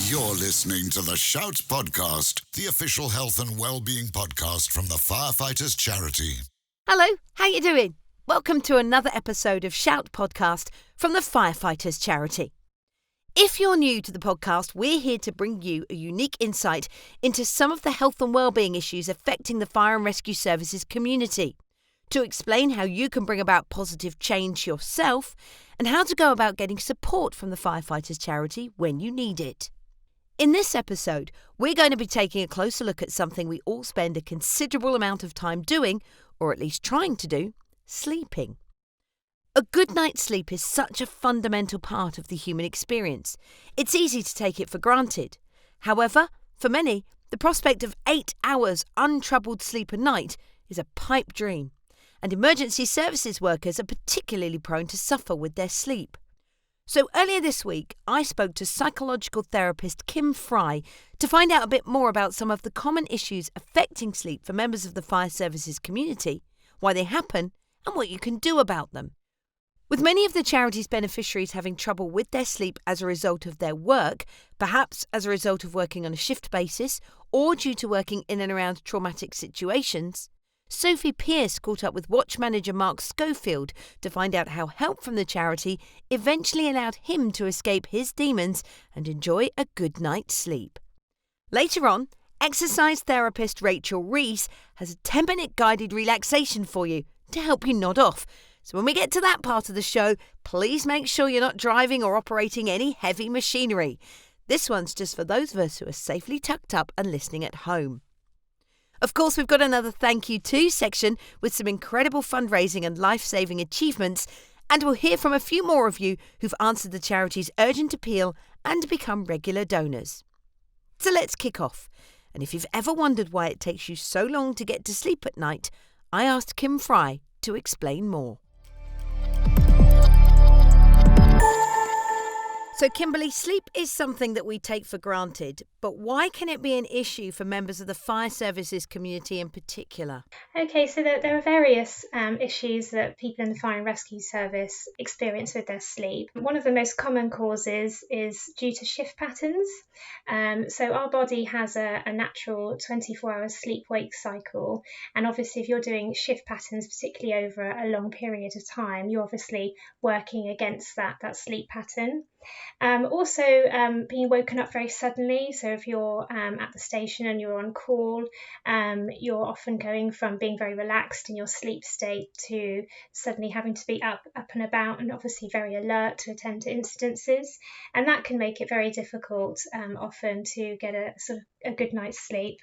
You're listening to the Shout Podcast, the official health and well-being podcast from the Firefighters charity. Hello, how you doing? Welcome to another episode of Shout Podcast from the Firefighters charity. If you're new to the podcast, we're here to bring you a unique insight into some of the health and well-being issues affecting the fire and rescue services community, to explain how you can bring about positive change yourself and how to go about getting support from the Firefighters charity when you need it. In this episode, we're going to be taking a closer look at something we all spend a considerable amount of time doing, or at least trying to do, sleeping. A good night's sleep is such a fundamental part of the human experience. It's easy to take it for granted. However, for many, the prospect of 8 hours untroubled sleep a night is a pipe dream, and emergency services workers are particularly prone to suffer with their sleep. So earlier this week, I spoke to psychological therapist Kim Fry to find out a bit more about some of the common issues affecting sleep for members of the fire services community, why they happen, and what you can do about them. With many of the charity's beneficiaries having trouble with their sleep as a result of their work, perhaps as a result of working on a shift basis or due to working in and around traumatic situations, Sophie Pearce caught up with Watch Manager Mark Schofield to find out how help from the charity eventually allowed him to escape his demons and enjoy a good night's sleep. Later on, exercise therapist Rachel Rees has a 10-minute guided relaxation for you to help you nod off. So when we get to that part of the show, please make sure you're not driving or operating any heavy machinery. This one's just for those of us who are safely tucked up and listening at home. Of course, we've got another thank you to section with some incredible fundraising and life-saving achievements, and we'll hear from a few more of you who've answered the charity's urgent appeal and become regular donors. So let's kick off. And if you've ever wondered why it takes you so long to get to sleep at night, I asked Kim Fry to explain more. So, Kimberly, sleep is something that we take for granted, but why can it be an issue for members of the fire services community in particular? Okay, so there are various issues that people in the fire and rescue service experience with their sleep. One of the most common causes is due to shift patterns. So our body has a natural 24-hour sleep-wake cycle, and obviously if you're doing shift patterns, particularly over a long period of time, you're obviously working against that sleep pattern. Also being woken up very suddenly, so if you're at the station and you're on call, you're often going from being very relaxed in your sleep state to suddenly having to be up and about and obviously very alert to attend to incidences, and that can make it very difficult often to get a good night's sleep.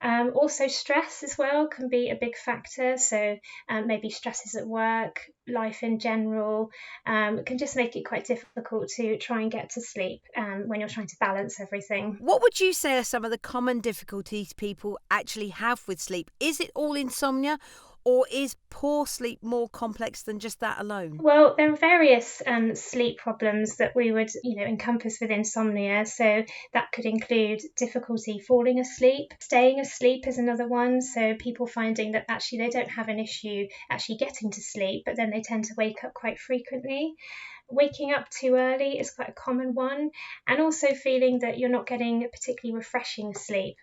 Also stress as well can be a big factor, so maybe stresses at work, life in general, can just make it quite difficult to try and get to sleep when you're trying to balance everything. What would you say are some of the common difficulties people actually have with sleep? Is it all insomnia, or is poor sleep more complex than just that alone? Well, there are various sleep problems that we would, encompass with insomnia. So that could include difficulty falling asleep. Staying asleep is another one. So people finding that actually they don't have an issue actually getting to sleep, but then they tend to wake up quite frequently. Waking up too early is quite a common one, and also feeling that you're not getting a particularly refreshing sleep.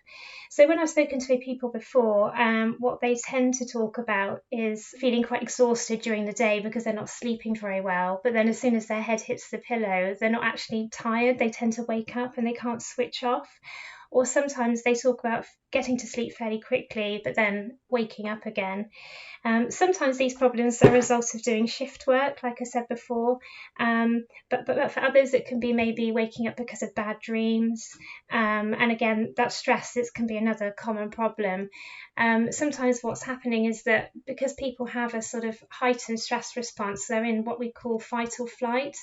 So when I've spoken to people before, what they tend to talk about is feeling quite exhausted during the day because they're not sleeping very well, but then as soon as their head hits the pillow, they're not actually tired. They tend to wake up and they can't switch off. Or sometimes they talk about getting to sleep fairly quickly, but then waking up again. Sometimes these problems are a result of doing shift work, like I said before, but for others it can be maybe waking up because of bad dreams, and again that stress can be another common problem. Sometimes what's happening is that because people have a sort of heightened stress response, they're in what we call fight or flight,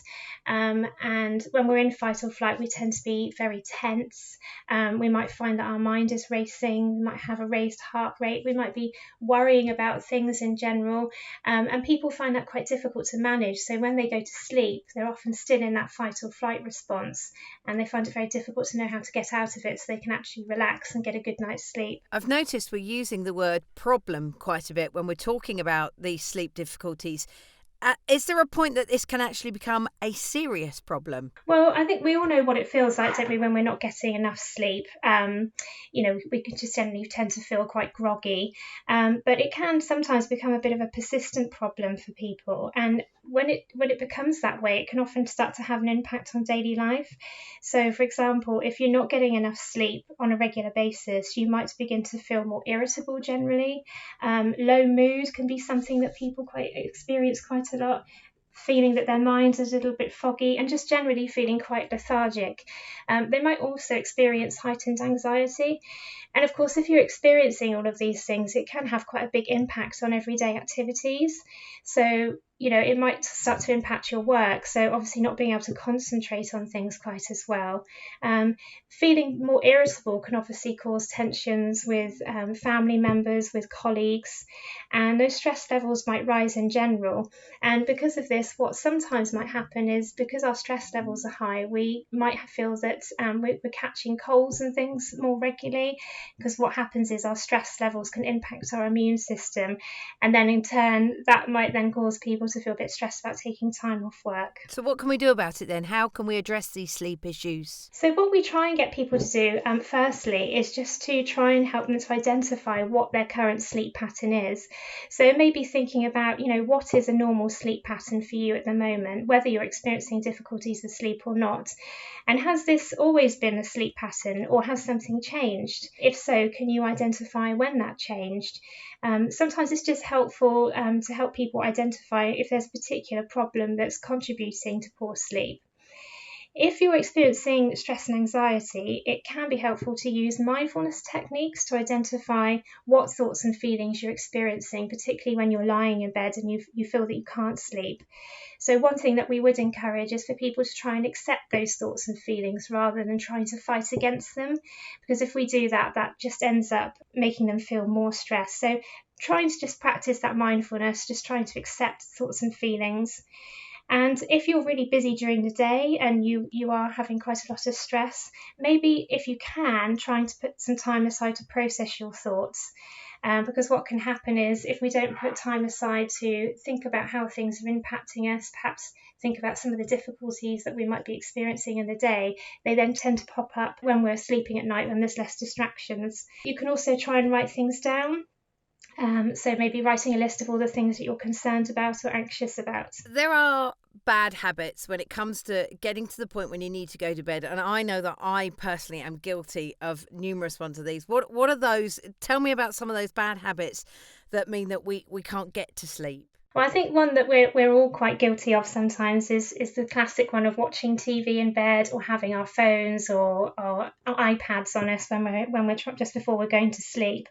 and when we're in fight or flight we tend to be very tense. We might find that our mind is racing, we might have a raised heart rate, we might be worrying about things in general, and people find that quite difficult to manage. So when they go to sleep, they're often still in that fight or flight response, and they find it very difficult to know how to get out of it so they can actually relax and get a good night's sleep. I've noticed we're using the word problem quite a bit when we're talking about these sleep difficulties. Is there a point that this can actually become a serious problem? Well, I think we all know what it feels like, don't we, when we're not getting enough sleep. We can just generally tend to feel quite groggy, but it can sometimes become a bit of a persistent problem for people. And when it becomes that way, it can often start to have an impact on daily life. So, for example, if you're not getting enough sleep on a regular basis, you might begin to feel more irritable generally. Low mood can be something that people experience quite a lot, feeling that their minds are a little bit foggy and just generally feeling quite lethargic. They might also experience heightened anxiety. And of course, if you're experiencing all of these things, it can have quite a big impact on everyday activities. So, it might start to impact your work. So obviously not being able to concentrate on things quite as well. Feeling more irritable can obviously cause tensions with family members, with colleagues, and those stress levels might rise in general. And because of this, what sometimes might happen is, because our stress levels are high, we might feel that we're catching colds and things more regularly, because what happens is our stress levels can impact our immune system, and then in turn that might then cause people to feel a bit stressed about taking time off work. So what can we do about it then? How can we address these sleep issues? So what we try and get people to do, firstly, is just to try and help them to identify what their current sleep pattern is. So maybe thinking about, what is a normal sleep pattern for you at the moment, whether you're experiencing difficulties with sleep or not. And has this always been a sleep pattern, or has something changed? If so, can you identify when that changed? Sometimes it's just helpful to help people identify if there's a particular problem that's contributing to poor sleep. If you're experiencing stress and anxiety, it can be helpful to use mindfulness techniques to identify what thoughts and feelings you're experiencing, particularly when you're lying in bed and you feel that you can't sleep. So one thing that we would encourage is for people to try and accept those thoughts and feelings rather than trying to fight against them, because if we do that, that just ends up making them feel more stressed. So trying to just practice that mindfulness, just trying to accept thoughts and feelings. And if you're really busy during the day and you are having quite a lot of stress, maybe if you can, trying to put some time aside to process your thoughts. Because what can happen is, if we don't put time aside to think about how things are impacting us, perhaps think about some of the difficulties that we might be experiencing in the day, they then tend to pop up when we're sleeping at night, when there's less distractions. You can also try and write things down. So maybe writing a list of all the things that you're concerned about or anxious about. There are bad habits when it comes to getting to the point when you need to go to bed, and I know that I personally am guilty of numerous ones of these. What are those? Tell me about some of those bad habits that mean that we can't get to sleep. Well, I think one that we're all quite guilty of sometimes is the classic one of watching TV in bed, or having our phones or iPads on us when we're just before we're going to sleep.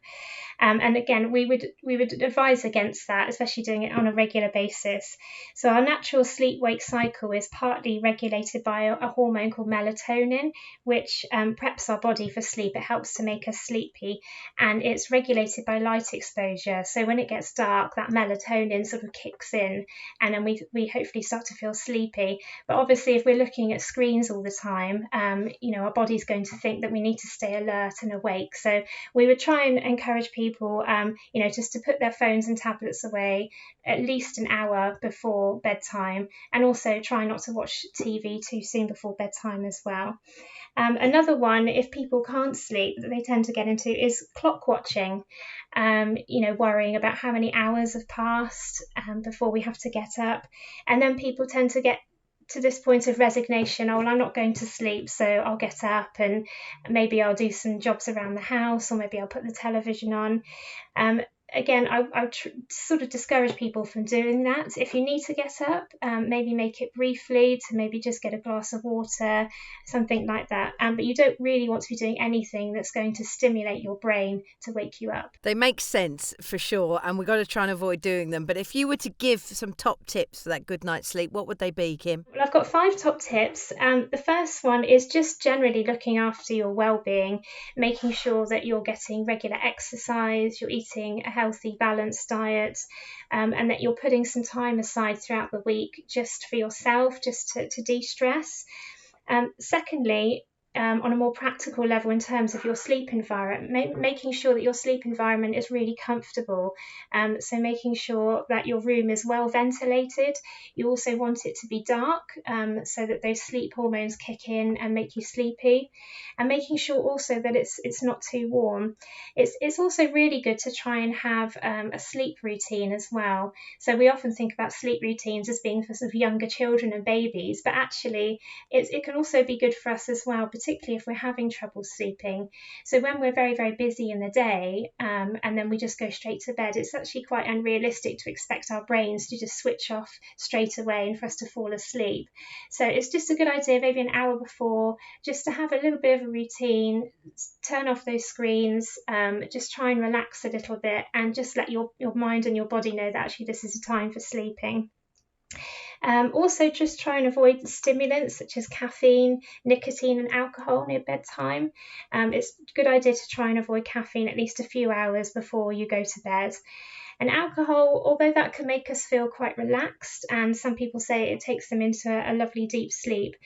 And again, we would advise against that, especially doing it on a regular basis. So our natural sleep-wake cycle is partly regulated by a hormone called melatonin, which preps our body for sleep. It helps to make us sleepy, and it's regulated by light exposure. So when it gets dark, that melatonin sort of kicks in, and then we hopefully start to feel sleepy. But obviously, if we're looking at screens all the time, our body's going to think that we need to stay alert and awake. So we would try and encourage people, just to put their phones and tablets away at least an hour before bedtime, and also try not to watch TV too soon before bedtime as well. Another one, if people can't sleep, that they tend to get into is clock watching, worrying about how many hours have passed before we have to get up. And then people tend to get to this point of resignation. Oh, well, I'm not going to sleep, so I'll get up and maybe I'll do some jobs around the house, or maybe I'll put the television on. Again, I sort of discourage people from doing that. If you need to get up, maybe make it briefly, to maybe just get a glass of water, something like that. But you don't really want to be doing anything that's going to stimulate your brain to wake you up. They make sense for sure, and we've got to try and avoid doing them. But if you were to give some top tips for that good night's sleep, what would they be, Kim? Well, I've got 5 top tips. The first one is just generally looking after your well-being, making sure that you're getting regular exercise, you're eating a healthy, balanced diet, and that you're putting some time aside throughout the week just for yourself, just to de-stress. Secondly, on a more practical level in terms of your sleep environment, making sure that your sleep environment is really comfortable. So making sure that your room is well ventilated. You also want it to be dark, so that those sleep hormones kick in and make you sleepy, and making sure also that it's not too warm. It's also really good to try and have a sleep routine as well. So we often think about sleep routines as being for sort of younger children and babies, but actually it can also be good for us as well, particularly if we're having trouble sleeping. So when we're very, very busy in the day, and then we just go straight to bed, it's actually quite unrealistic to expect our brains to just switch off straight away and for us to fall asleep. So it's just a good idea, maybe an hour before, just to have a little bit of a routine, turn off those screens, just try and relax a little bit, and just let your mind and your body know that actually this is a time for sleeping. Also, just try and avoid the stimulants such as caffeine, nicotine, and alcohol near bedtime. It's a good idea to try and avoid caffeine at least a few hours before you go to bed. And alcohol, although that can make us feel quite relaxed, and some people say it takes them into a lovely deep sleep,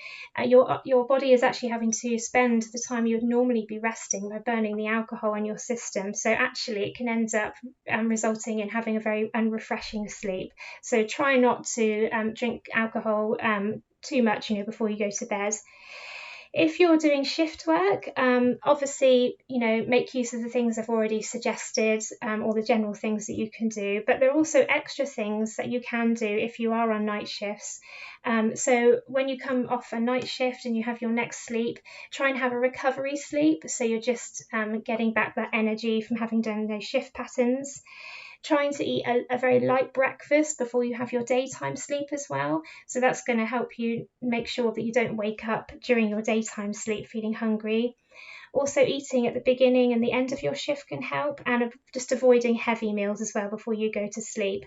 your body is actually having to spend the time you would normally be resting by burning the alcohol in your system. So actually it can end up resulting in having a very unrefreshing sleep. So try not to drink alcohol too much, before you go to bed. If you're doing shift work, obviously, make use of the things I've already suggested, or the general things that you can do. But there are also extra things that you can do if you are on night shifts. So when you come off a night shift and you have your next sleep, try and have a recovery sleep. So you're just getting back that energy from having done those shift patterns. Trying to eat a very light breakfast before you have your daytime sleep as well. So that's going to help you make sure that you don't wake up during your daytime sleep feeling hungry. Also, eating at the beginning and the end of your shift can help, and just avoiding heavy meals as well before you go to sleep.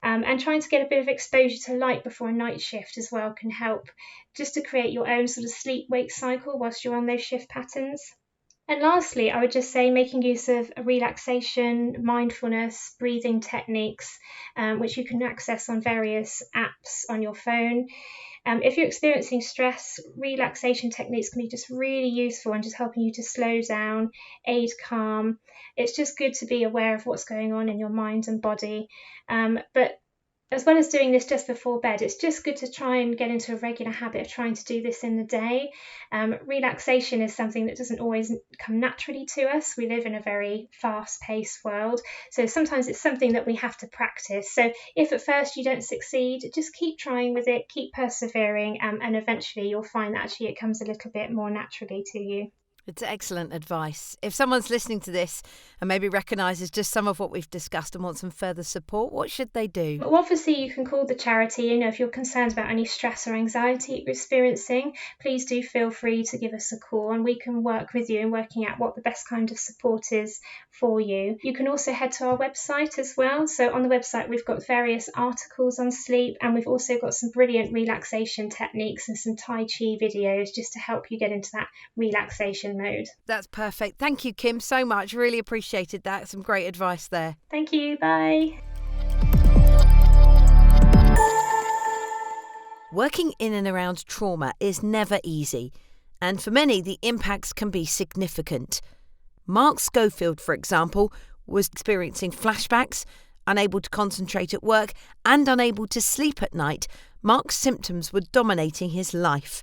And trying to get a bit of exposure to light before a night shift as well can help, just to create your own sort of sleep-wake cycle whilst you're on those shift patterns. And lastly, I would just say making use of relaxation, mindfulness, breathing techniques, which you can access on various apps on your phone. If you're experiencing stress, relaxation techniques can be just really useful and just helping you to slow down, aid calm. It's just good to be aware of what's going on in your mind and body. But as well as doing this just before bed, it's just good to try and get into a regular habit of trying to do this in the day. Relaxation is something that doesn't always come naturally to us. We live in a very fast-paced world, so sometimes it's something that we have to practice. So if at first you don't succeed, just keep trying with it, keep persevering, and eventually you'll find that actually it comes a little bit more naturally to you. It's excellent advice. If someone's listening to this and maybe recognises just some of what we've discussed and wants some further support, what should they do? Well, obviously, you can call the charity. If you're concerned about any stress or anxiety you're experiencing, please do feel free to give us a call, and we can work with you in working out what the best kind of support is for you. You can also head to our website as well. So on the website, we've got various articles on sleep, and we've also got some brilliant relaxation techniques and some Tai Chi videos just to help you get into that relaxation mode. That's perfect. Thank you, Kim, so much. Really appreciated that. Some great advice there. Thank you. Bye. Working in and around trauma is never easy, and for many the impacts can be significant. Mark Schofield, for example, was experiencing flashbacks, unable to concentrate at work and unable to sleep at night. Mark's symptoms were dominating his life.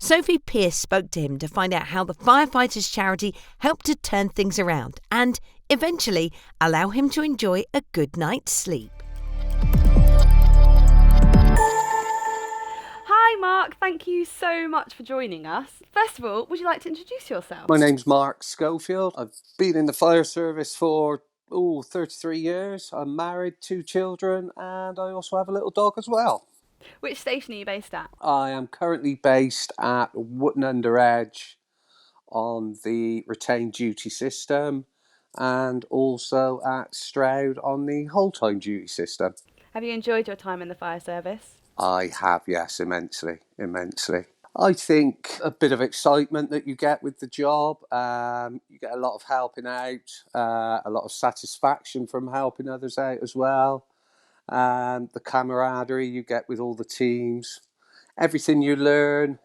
Sophie Pearce spoke to him to find out how the Firefighters charity helped to turn things around and, eventually, allow him to enjoy a good night's sleep. Hi Mark, thank you so much for joining us. First of all, would you like to introduce yourself? My name's Mark Schofield. I've been in the fire service for 33 years. I'm married, 2 children, and I also have a little dog as well. Which station are you based at? I am currently based at Wootton Under Edge on the retained duty system, and also at Stroud on the whole time duty system. Have you enjoyed your time in the fire service? I have, yes, immensely. I think a bit of excitement that you get with the job. You get a lot of helping out, a lot of satisfaction from helping others out as well. The camaraderie you get with all the teams. everything you learn.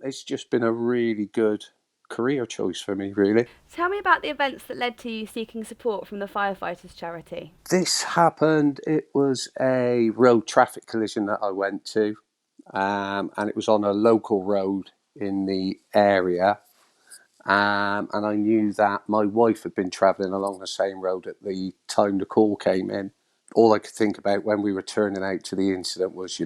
It's just been a really good career choice for me, really. Tell me about the events that led to you seeking support from the Firefighters charity. This happened, it was a road traffic collision that I went to, and it was on a local road in the area. And I knew that my wife had been travelling along the same road at the time the call came in. All I could think about when we were turning out to the incident was,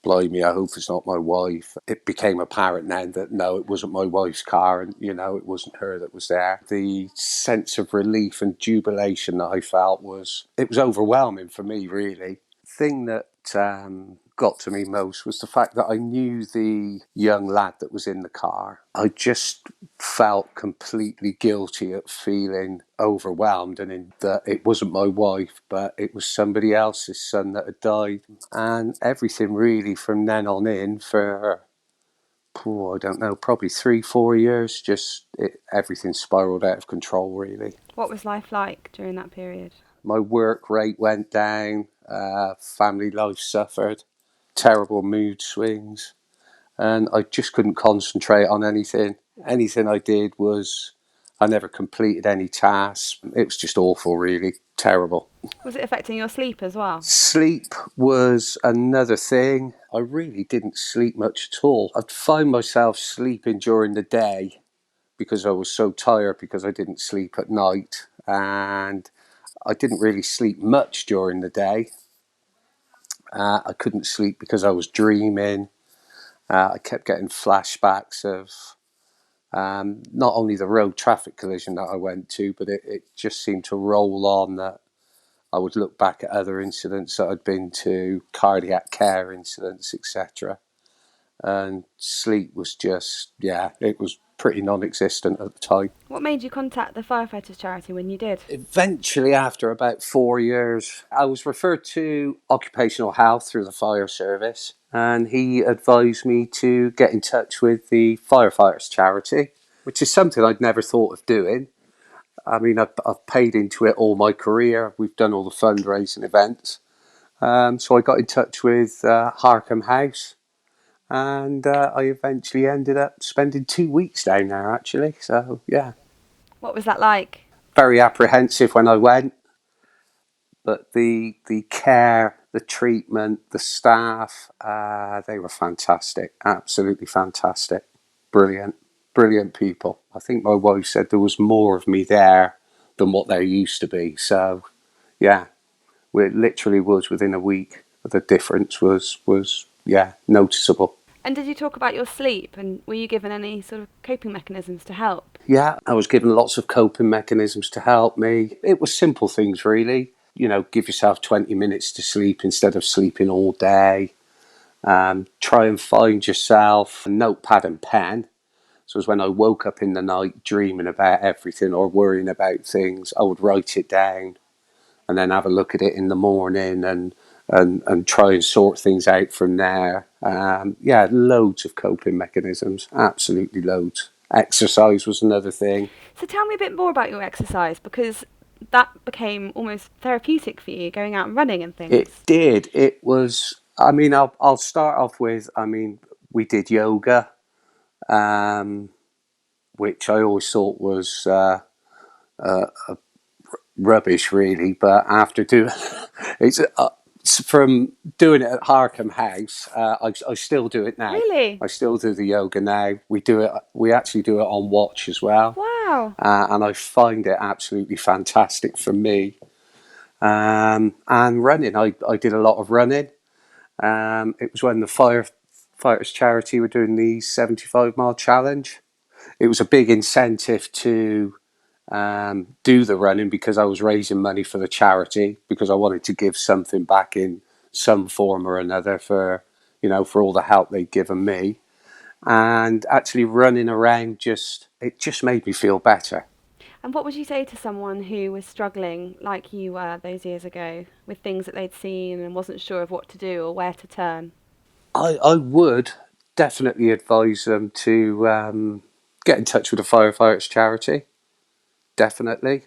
blimey, I hope it's not my wife. It became apparent then that no, it wasn't my wife's car, and it wasn't her that was there. The sense of relief and jubilation that I felt was overwhelming for me, really. Thing that got to me most was the fact that I knew the young lad that was in the car. I just felt completely guilty at feeling overwhelmed, and in that it wasn't my wife, but it was somebody else's son that had died. And everything really from then on in for, I don't know, probably 3-4 years, everything spiraled out of control, really. What was life like during that period? My work rate went down, family life suffered, terrible mood swings, and I just couldn't concentrate on anything. Anything I did I never completed any tasks. It was just awful, really, terrible. Was it affecting your sleep as well? Sleep was another thing. I really didn't sleep much at all. I'd find myself sleeping during the day because I was so tired because I didn't sleep at night, and I didn't really sleep much during the day. I couldn't sleep because I was dreaming. I kept getting flashbacks of not only the road traffic collision that I went to, but it just seemed to roll on that I would look back at other incidents that I'd been to, cardiac care incidents, etc. And sleep was it was pretty non-existent at the time. What made you contact the Firefighters charity when you did? Eventually, after about 4 years, I was referred to occupational health through the fire service, and he advised me to get in touch with the Firefighters charity, which is something I'd never thought of doing. I mean, I've paid into it all my career. We've done all the fundraising events. So I got in touch with Harkham House, and I eventually ended up spending 2 weeks down there, actually. So, yeah. What was that like? Very apprehensive when I went, but the care, the treatment, the staff, they were fantastic. Absolutely fantastic. Brilliant people. I think my wife said there was more of me there than what there used to be. So, yeah, it literally was within a week. The difference was noticeable. And did you talk about your sleep, and were you given any sort of coping mechanisms to help? Yeah, I was given lots of coping mechanisms to help me. It was simple things, really. Give yourself 20 minutes to sleep instead of sleeping all day. Try and find yourself a notepad and pen. So as when I woke up in the night dreaming about everything or worrying about things, I would write it down and then have a look at it in the morning and try and sort things out from there. Loads of coping mechanisms, absolutely loads. Exercise was another thing. So tell me a bit more about your exercise, because that became almost therapeutic for you, going out and running and things. It did. It was, I'll start off with, we did yoga, which I always thought was rubbish, really, but after doing it's from doing it at Harkham House, I still do it now. Really? I still do the yoga now. We actually do it on Watch as well. Wow. And I find it absolutely fantastic for me. And running, I did a lot of running. It was when the Firefighters charity were doing the 75-mile challenge. It was a big incentive to do the running because I was raising money for the charity, because I wanted to give something back in some form or another for all the help they'd given me. And actually running around it just made me feel better. And what would you say to someone who was struggling like you were those years ago with things that they'd seen and wasn't sure of what to do or where to turn? I would definitely advise them to get in touch with the Firefighters charity. Definitely.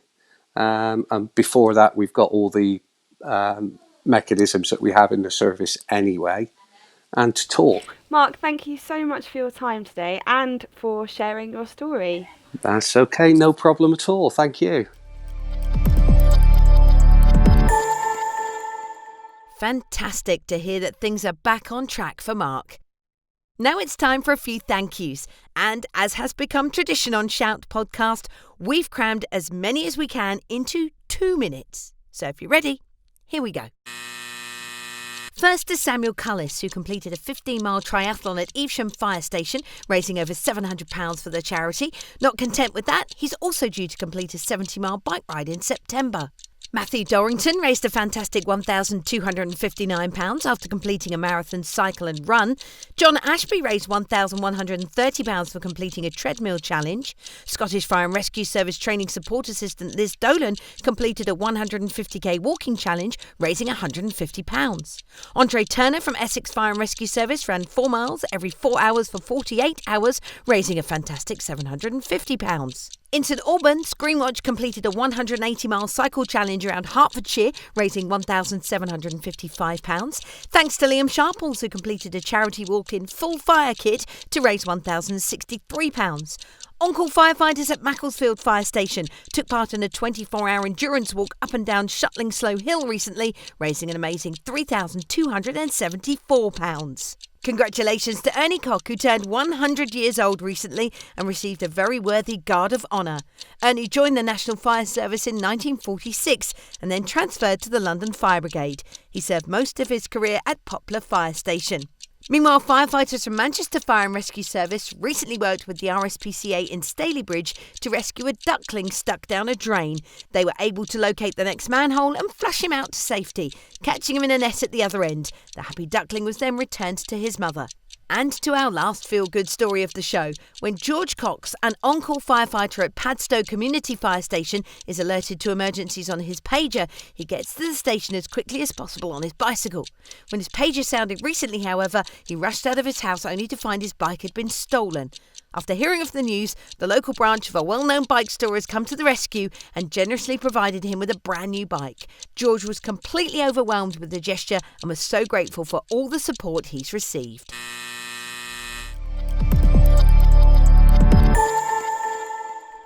And before that, we've got all the mechanisms that we have in the service anyway. and to talk. Mark, thank you so much for your time today and for sharing your story. That's okay, no problem at all. Thank you. Fantastic to hear that things are back on track for Mark. Now it's time for a few thank yous. And as has become tradition on Shout Podcast, we've crammed as many as we can into 2 minutes. So if you're ready, here we go. First is Samuel Cullis, who completed a 15-mile triathlon at Evesham Fire Station, raising over £700 for the charity. Not content with that, he's also due to complete a 70-mile bike ride in September. Matthew Dorrington raised a fantastic £1,259 after completing a marathon, cycle and run. John Ashby raised £1,130 for completing a treadmill challenge. Scottish Fire and Rescue Service Training Support Assistant Liz Dolan completed a 150k walking challenge, raising £150. Andre Turner from Essex Fire and Rescue Service ran 4 miles every 4 hours for 48 hours, raising a fantastic £750. In St Albans, Greenwatch completed a 180-mile cycle challenge around Hertfordshire, raising £1,755. Thanks to Liam Sharples, who completed a charity walk in full fire kit to raise £1,063. On-call firefighters at Macclesfield Fire Station took part in a 24-hour endurance walk up and down Shuttling Slow Hill recently, raising an amazing £3,274. Congratulations to Ernie Cock, who turned 100 years old recently and received a very worthy Guard of Honour. Ernie joined the National Fire Service in 1946 and then transferred to the London Fire Brigade. He served most of his career at Poplar Fire Station. Meanwhile, firefighters from Manchester Fire and Rescue Service recently worked with the RSPCA in Stalybridge to rescue a duckling stuck down a drain. They were able to locate the next manhole and flush him out to safety, catching him in a net at the other end. The happy duckling was then returned to his mother. And to our last feel-good story of the show, when George Cox, an on-call firefighter at Padstow Community Fire Station, is alerted to emergencies on his pager, he gets to the station as quickly as possible on his bicycle. When his pager sounded recently, however, he rushed out of his house only to find his bike had been stolen. After hearing of the news, the local branch of a well-known bike store has come to the rescue and generously provided him with a brand new bike. George was completely overwhelmed with the gesture and was so grateful for all the support he's received.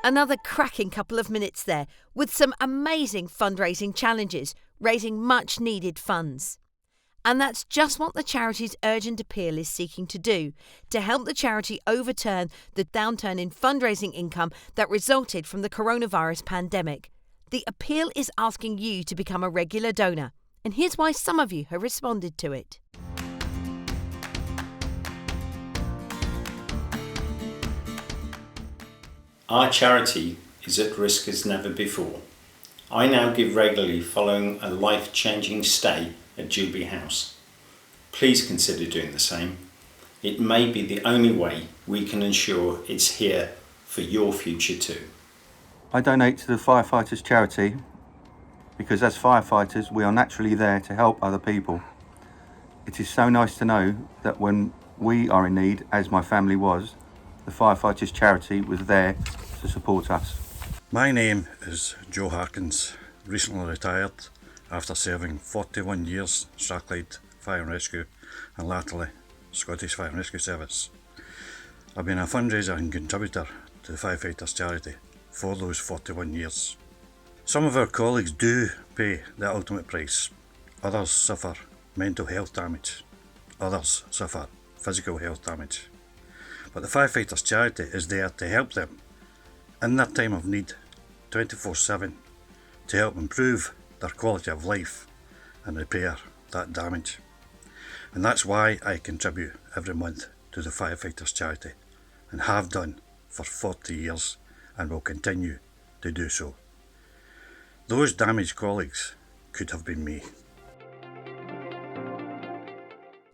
Another cracking couple of minutes there, with some amazing fundraising challenges, raising much needed funds. And that's just what the charity's urgent appeal is seeking to do, to help the charity overturn the downturn in fundraising income that resulted from the coronavirus pandemic. The appeal is asking you to become a regular donor, and here's why some of you have responded to it. Our charity is at risk as never before. I now give regularly following a life-changing stay at Jubilee House. Please consider doing the same. It may be the only way we can ensure it's here for your future too. I donate to the Firefighters charity because as firefighters we are naturally there to help other people. It is so nice to know that when we are in need, as my family was, the Firefighters charity was there to support us. My name is Joe Harkins, recently retired after serving 41 years Strathclyde Fire and Rescue and latterly Scottish Fire and Rescue Service. I've been a fundraiser and contributor to the Firefighters charity for those 41 years. Some of our colleagues do pay the ultimate price. Others suffer mental health damage. Others suffer physical health damage. But the Firefighters charity is there to help them in their time of need, 24/7, to help improve their quality of life and repair that damage. And that's why I contribute every month to the Firefighters charity and have done for 40 years and will continue to do so. Those damaged colleagues could have been me.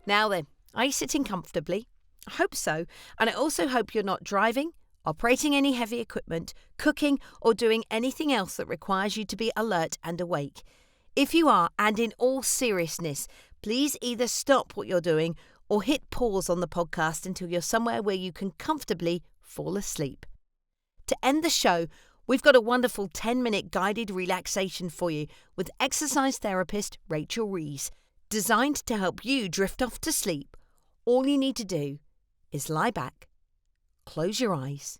Now then, are you sitting comfortably? I hope so, and I also hope you're not driving, operating any heavy equipment, cooking or doing anything else that requires you to be alert and awake. If you are, and in all seriousness, please either stop what you're doing or hit pause on the podcast until you're somewhere where you can comfortably fall asleep. To end the show, we've got a wonderful 10-minute guided relaxation for you with exercise therapist Rachel Rees, designed to help you drift off to sleep all you need to do is lie back, close your eyes,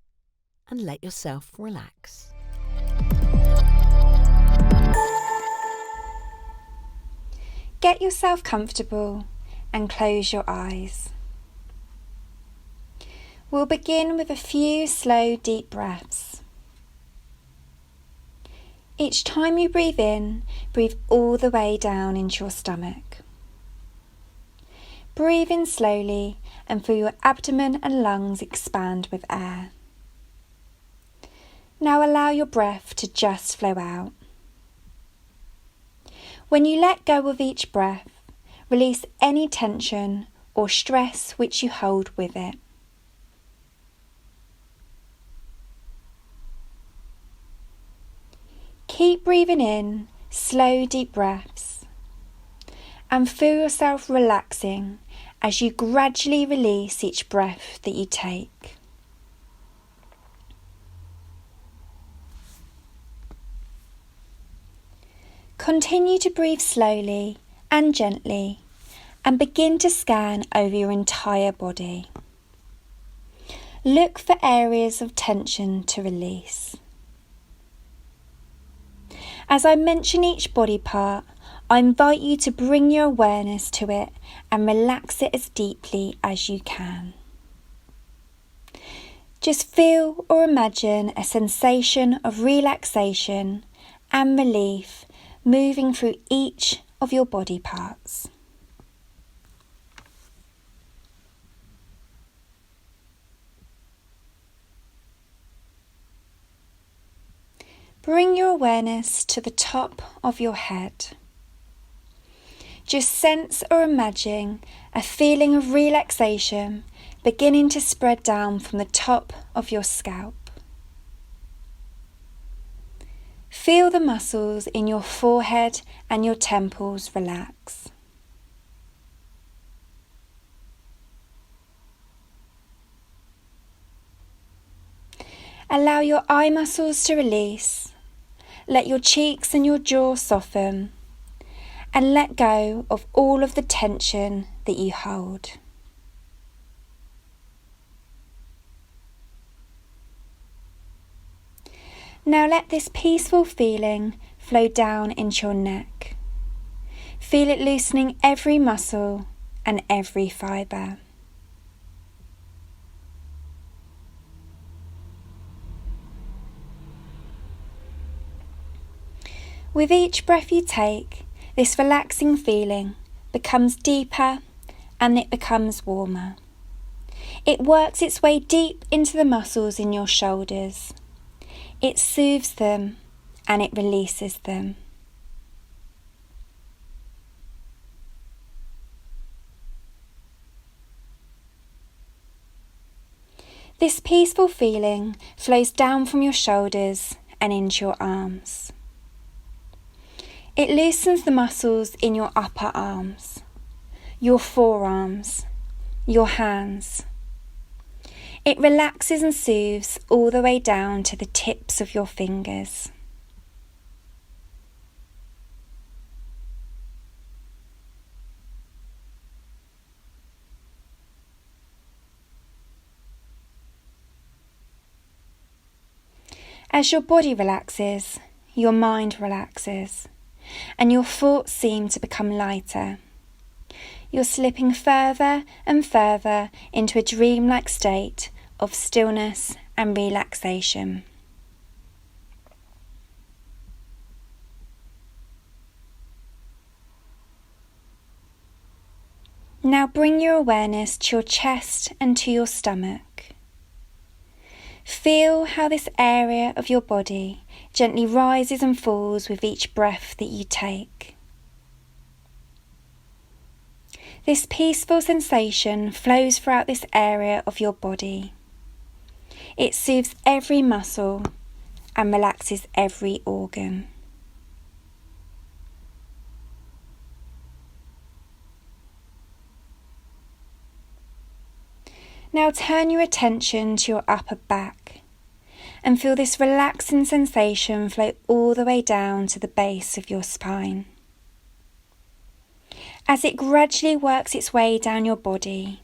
and let yourself relax. Get yourself comfortable and close your eyes. We'll begin with a few slow, deep breaths. Each time you breathe in, breathe all the way down into your stomach. Breathe in slowly and feel your abdomen and lungs expand with air. Now allow your breath to just flow out. When you let go of each breath, release any tension or stress which you hold with it. Keep breathing in slow, deep breaths and feel yourself relaxing as you gradually release each breath that you take. Continue to breathe slowly and gently and begin to scan over your entire body. Look for areas of tension to release. As I mention each body part, I invite you to bring your awareness to it and relax it as deeply as you can. Just feel or imagine a sensation of relaxation and relief moving through each of your body parts. Bring your awareness to the top of your head. Just sense or imagine a feeling of relaxation beginning to spread down from the top of your scalp. Feel the muscles in your forehead and your temples relax. Allow your eye muscles to release. Let your cheeks and your jaw soften. And let go of all of the tension that you hold. Now let this peaceful feeling flow down into your neck. Feel it loosening every muscle and every fibre. With each breath you take, this relaxing feeling becomes deeper and it becomes warmer. It works its way deep into the muscles in your shoulders. It soothes them and it releases them. This peaceful feeling flows down from your shoulders and into your arms. It loosens the muscles in your upper arms, your forearms, your hands. It relaxes and soothes all the way down to the tips of your fingers. As your body relaxes, your mind relaxes, and your thoughts seem to become lighter. You're slipping further and further into a dreamlike state of stillness and relaxation. Now bring your awareness to your chest and to your stomach. Feel how this area of your body gently rises and falls with each breath that you take. This peaceful sensation flows throughout this area of your body. It soothes every muscle and relaxes every organ. Now turn your attention to your upper back and feel this relaxing sensation flow all the way down to the base of your spine. As it gradually works its way down your body,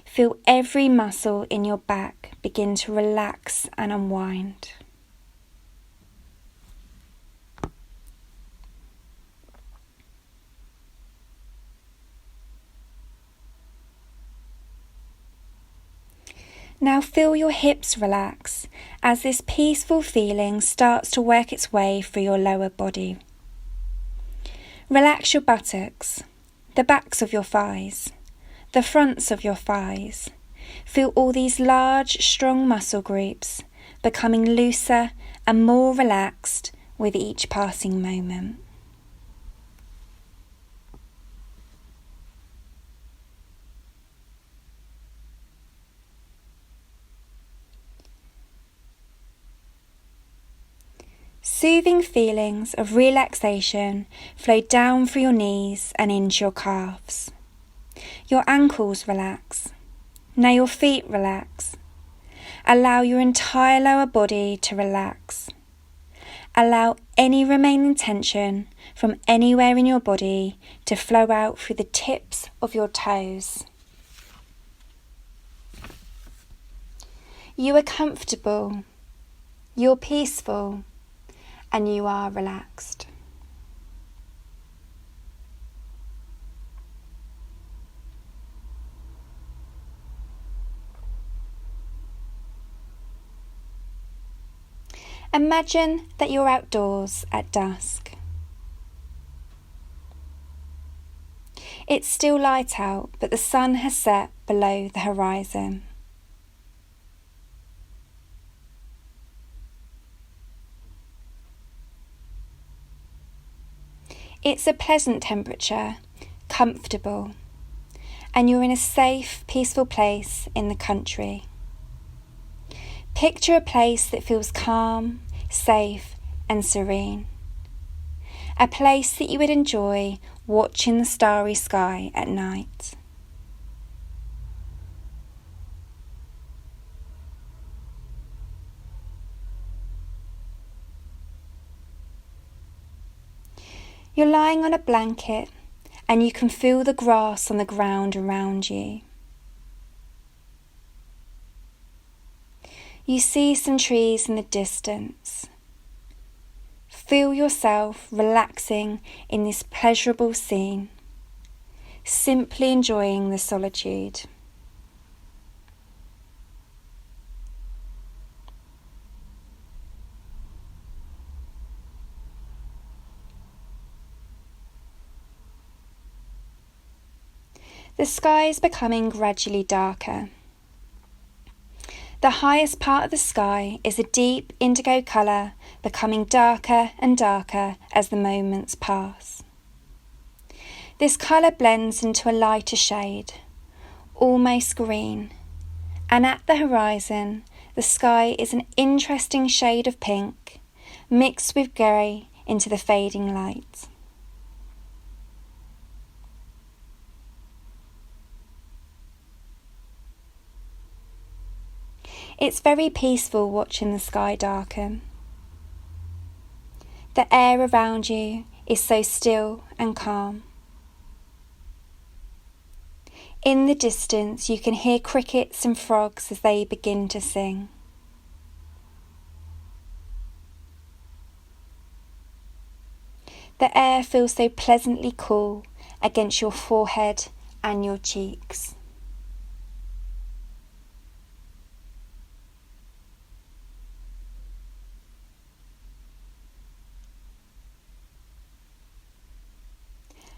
feel every muscle in your back begin to relax and unwind. Now feel your hips relax as this peaceful feeling starts to work its way through your lower body. Relax your buttocks, the backs of your thighs, the fronts of your thighs. Feel all these large, strong muscle groups becoming looser and more relaxed with each passing moment. Soothing feelings of relaxation flow down through your knees and into your calves. Your ankles relax. Now your feet relax. Allow your entire lower body to relax. Allow any remaining tension from anywhere in your body to flow out through the tips of your toes. You are comfortable. You're peaceful. And you are relaxed. Imagine that you're outdoors at dusk. It's still light out, but the sun has set below the horizon. It's a pleasant temperature, comfortable, and you're in a safe, peaceful place in the country. Picture a place that feels calm, safe, and serene. A place that you would enjoy watching the starry sky at night. You're lying on a blanket and you can feel the grass on the ground around you. You see some trees in the distance. Feel yourself relaxing in this pleasurable scene, simply enjoying the solitude. The sky is becoming gradually darker. The highest part of the sky is a deep indigo colour, becoming darker and darker as the moments pass. This colour blends into a lighter shade, almost green, and at the horizon, the sky is an interesting shade of pink, mixed with grey into the fading light. It's very peaceful watching the sky darken. The air around you is so still and calm. In the distance, you can hear crickets and frogs as they begin to sing. The air feels so pleasantly cool against your forehead and your cheeks.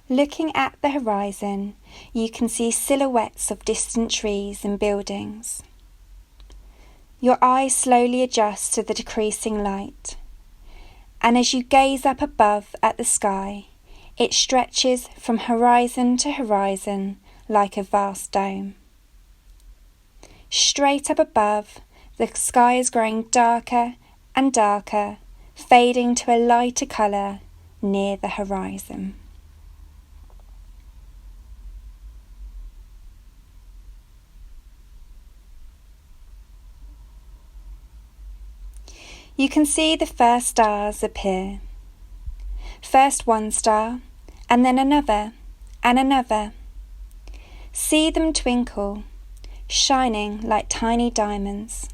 Looking at the horizon, you can see silhouettes of distant trees and buildings. Your eyes slowly adjust to the decreasing light, and as you gaze up above at the sky, it stretches from horizon to horizon like a vast dome. Straight up above, the sky is growing darker and darker, fading to a lighter colour near the horizon. You can see the first stars appear. First one star, and then another, and another. See them twinkle, shining like tiny diamonds.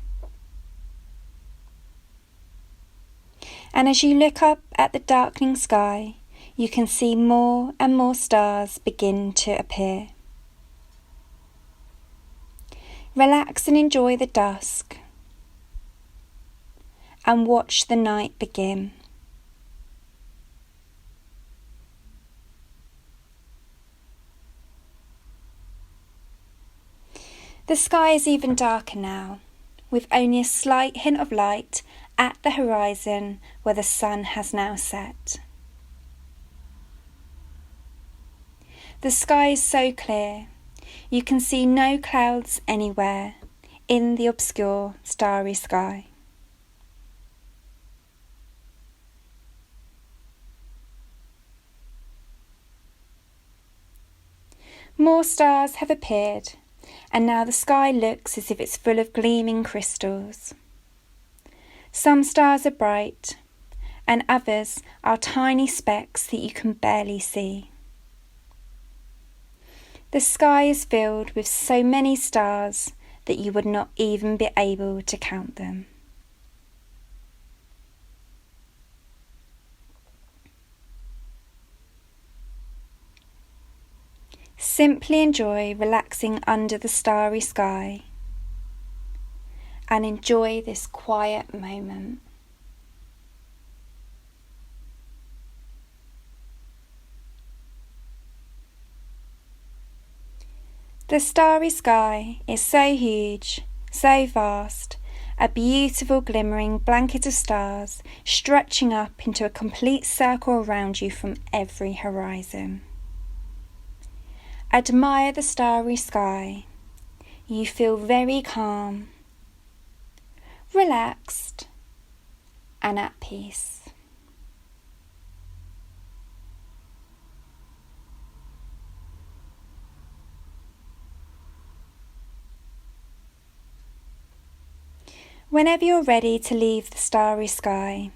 And as you look up at the darkening sky, you can see more and more stars begin to appear. Relax and enjoy the dusk, and watch the night begin. The sky is even darker now, with only a slight hint of light at the horizon where the sun has now set. The sky is so clear, you can see no clouds anywhere in the obscure starry sky. More stars have appeared, and now the sky looks as if it's full of gleaming crystals. Some stars are bright, and others are tiny specks that you can barely see. The sky is filled with so many stars that you would not even be able to count them. Simply enjoy relaxing under the starry sky and enjoy this quiet moment. The starry sky is so huge, so vast, a beautiful glimmering blanket of stars stretching up into a complete circle around you from every horizon. Admire the starry sky. You feel very calm, relaxed, and at peace. Whenever you're ready to leave the starry sky,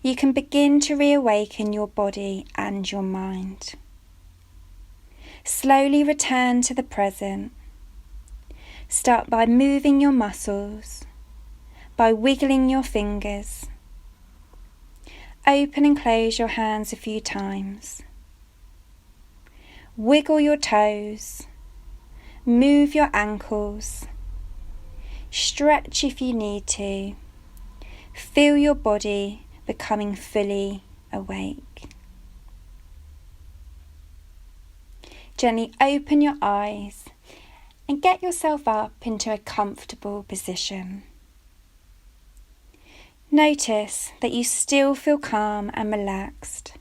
you can begin to reawaken your body and your mind. Slowly return to the present. Start by moving your muscles, by wiggling your fingers. Open and close your hands a few times. Wiggle your toes. Move your ankles. Stretch if you need to. Feel your body becoming fully awake. Gently open your eyes and get yourself up into a comfortable position. Notice that you still feel calm and relaxed,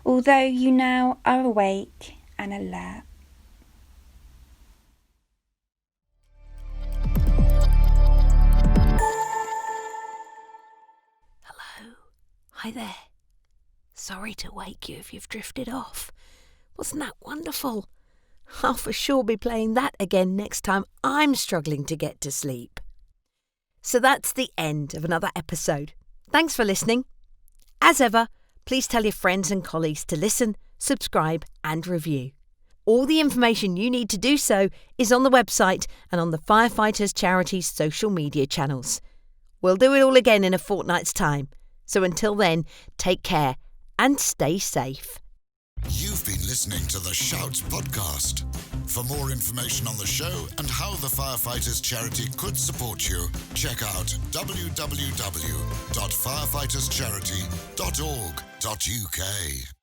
although you now are awake and alert. Hello. Hi there. Sorry to wake you if you've drifted off. Wasn't that wonderful? I'll for sure be playing that again next time I'm struggling to get to sleep. So that's the end of another episode. Thanks for listening. As ever, please tell your friends and colleagues to listen, subscribe and review. All the information you need to do so is on the website and on the Firefighters Charity's social media channels. We'll do it all again in a fortnight's time. So until then, take care and stay safe. You've been listening to the Shouts podcast. For more information on the show and how the Firefighters Charity could support you, check out www.firefighterscharity.org.uk.